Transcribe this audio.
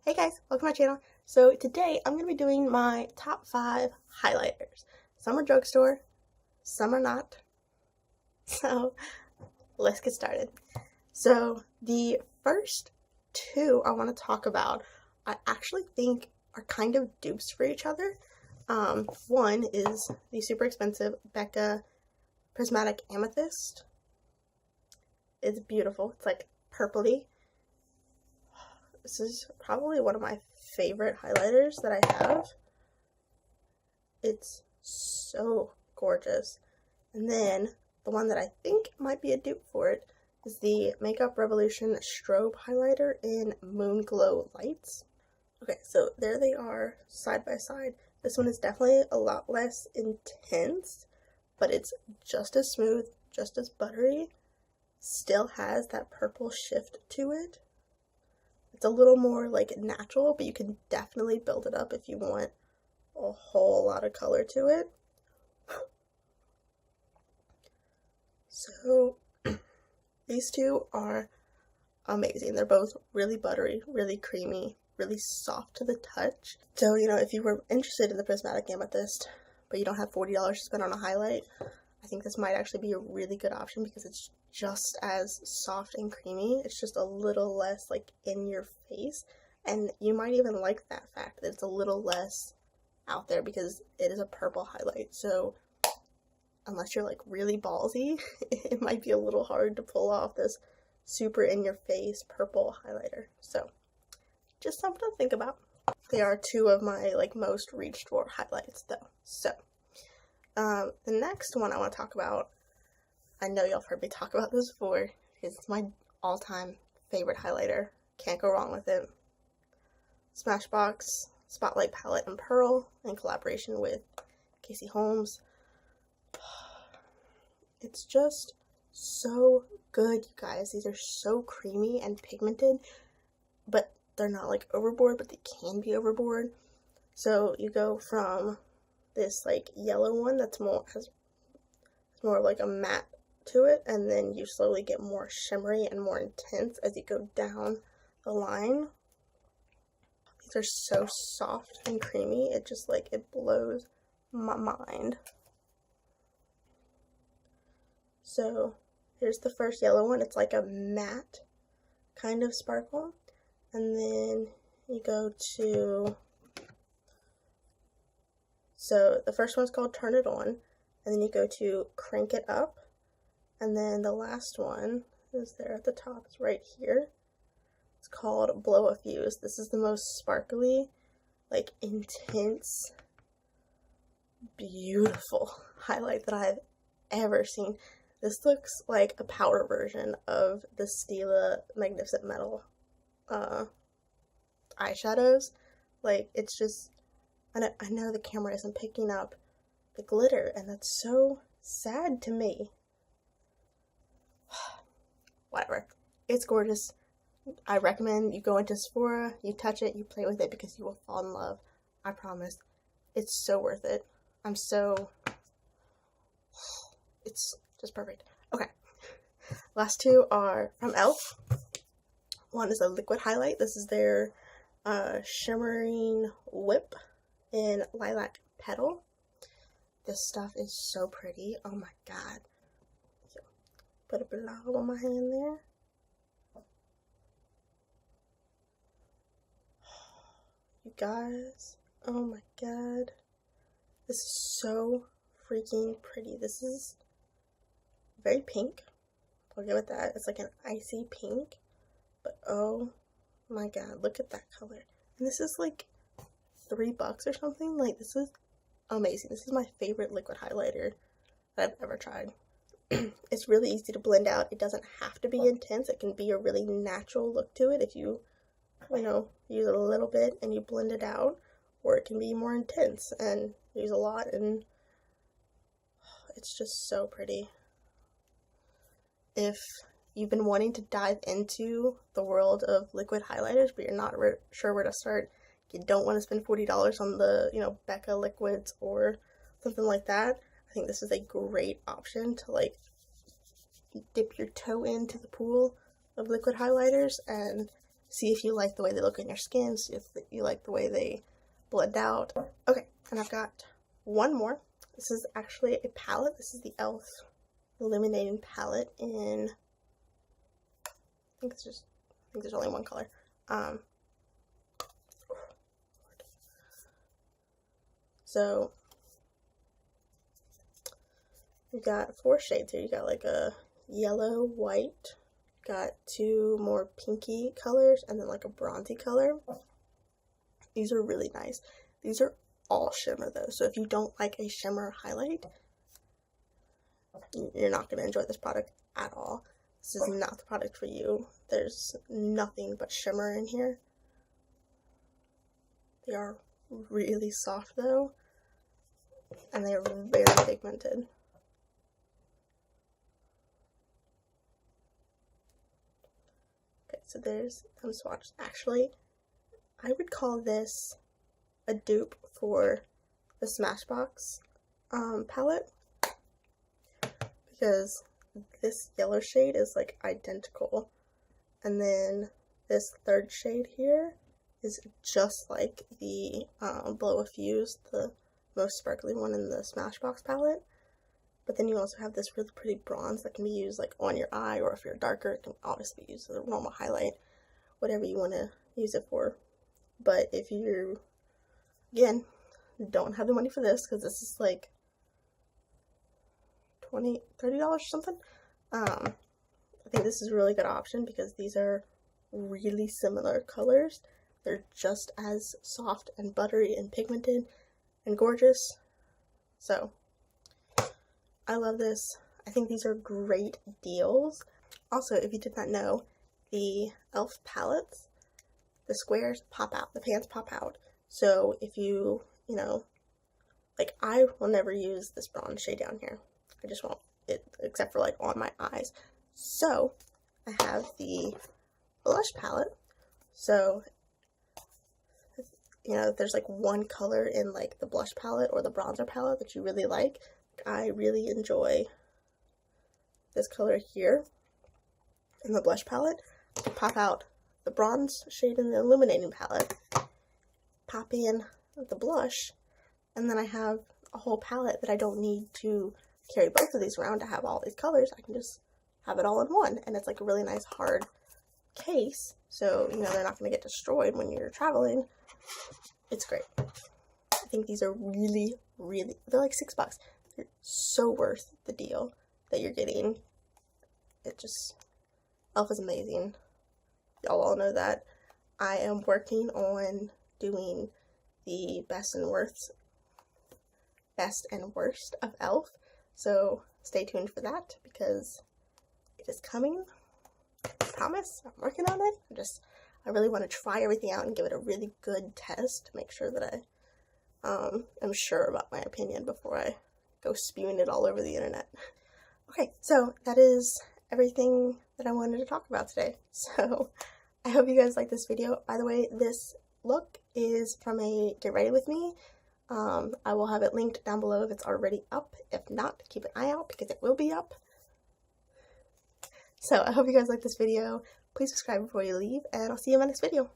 Hey guys, welcome to my channel. So today I'm going to be doing my top 5 highlighters. Some are drugstore, some are not. So let's get started. So the first two I want to talk about, I actually think are kind of dupes for each other. One is the super expensive Becca prismatic amethyst. It's beautiful. It's like purpley. This is probably one of my favorite highlighters that I have. It's so gorgeous. And then the one that I think might be a dupe for it is the Makeup Revolution Strobe Highlighter in Moon Glow Lights. Okay, so there they are side by side. This one is definitely a lot less intense, but it's just as smooth, just as buttery. Still has that purple shift to it. It's a little more like natural, but you can definitely build it up if you want a whole lot of color to it. So these two are amazing. They're both really buttery, really creamy, really soft to the touch. So, if you were interested in the prismatic amethyst, but you don't have $40 to spend on a highlight, I think this might actually be a really good option because it's just as soft and creamy. It's just a little less like in your face, and you might even like that fact that it's a little less out there because it is a purple highlight. So unless you're like really ballsy, it might be a little hard to pull off this super in your face purple highlighter. So just something to think about. They are two of my like most reached for highlights though. So the next one I want to talk about, I know y'all have heard me talk about this before because it's my all-time favorite highlighter. Can't go wrong with it. Smashbox Spotlight Palette in Pearl in collaboration with Casey Holmes. It's just so good, you guys. These are so creamy and pigmented, but they're not like overboard, but they can be overboard. So you go from this like yellow one that's has more like a matte to it, and then you slowly get more shimmery and more intense as you go down the line. These are so soft and creamy. It just like it blows my mind. So here's the first yellow one. It's like a matte kind of sparkle, and then you go to, so the first one's called Turn It On, and then you go to Crank It Up, and then the last one is there at the top. It's right here. It's called Blow a Fuse. This is the most sparkly, like intense, beautiful highlight that I've ever seen. This looks like a powder version of the Stila Magnificent Metal eyeshadows. Like, it's just, I know the camera isn't picking up the glitter, and that's so sad to me. Whatever. It's gorgeous. I recommend you go into Sephora, you touch it, you play with it, because you will fall in love. I promise. It's so worth it. It's just perfect. Okay. Last two are from e.l.f. One is a liquid highlight. This is their Shimmering Whip in Lilac Petal. This stuff is so pretty. Oh my god. So, put a blob on my hand there. You guys, oh my god. This is so freaking pretty. This is very pink. I'll give it that. It's like an icy pink. But oh my god, look at that color. And this is like $3 or something. Like, this is amazing. This is my favorite liquid highlighter that I've ever tried. It's really easy to blend out. It doesn't have to be intense. It can be a really natural look to it if you use it a little bit and you blend it out, or it can be more intense and use a lot, and it's just so pretty. If you've been wanting to dive into the world of liquid highlighters, but you're not sure where to start, you don't want to spend $40 on the, Becca liquids or something like that, I think this is a great option to like dip your toe into the pool of liquid highlighters and see if you like the way they look on your skin, see if you like the way they blend out. Okay, and I've got one more. This is actually a palette. This is the e.l.f Illuminating palette in, I think there's only one color. So you got 4 shades here. You got like a yellow, white, got 2 more pinky colors, and then like a bronzy color. These are really nice. These are all shimmer though, so if you don't like a shimmer highlight, you're not going to enjoy this product at all. This is not the product for you. There's nothing but shimmer in here. They are really soft though, and they are very pigmented. Okay, so there's them swatched. Actually, I would call this a dupe for the Smashbox palette, because this yellow shade is like identical, and then this 3rd shade here is just like the Blow a Fuse, the most sparkly one in the Smashbox palette. But then you also have this really pretty bronze that can be used like on your eye, or if you're darker, it can obviously be used as a normal highlight, whatever you want to use it for. But if you, again, don't have the money for this, because this is like $20, $30 or something, I think this is a really good option because these are really similar colors. They're just as soft and buttery and pigmented and gorgeous. So I love this. I think these are great deals. Also, if you did not know, the e.l.f palettes, the squares pop out, the pans pop out. So if you know, like I will never use this bronze shade down here. I just won't, except for like on my eyes. So I have the blush palette. So, you know, if there's like one color in like the blush palette or the bronzer palette that you really like, I really enjoy this color here in the blush palette. Pop out the bronze shade in the illuminating palette, pop in the blush, and then I have a whole palette that I don't need to carry both of these around to have all these colors. I can just have it all in one, and it's like a really nice hard case, so you know they're not going to get destroyed when you're traveling. It's great. I think these are really, they're like $6. They're so worth the deal that you're getting. It just, e.l.f. is amazing. Y'all all know that. I am working on doing the best and worst of e.l.f. So stay tuned for that because it is coming. I promise. I'm working on it. I really want to try everything out and give it a really good test to make sure that I am sure about my opinion before I go spewing it all over the internet. Okay, so that is everything that I wanted to talk about today. So I hope you guys like this video. By the way, this look is from a Get Ready With Me. I will have it linked down below if it's already up. If not, keep an eye out because it will be up. So I hope you guys like this video. Please subscribe before you leave, and I'll see you in my next video.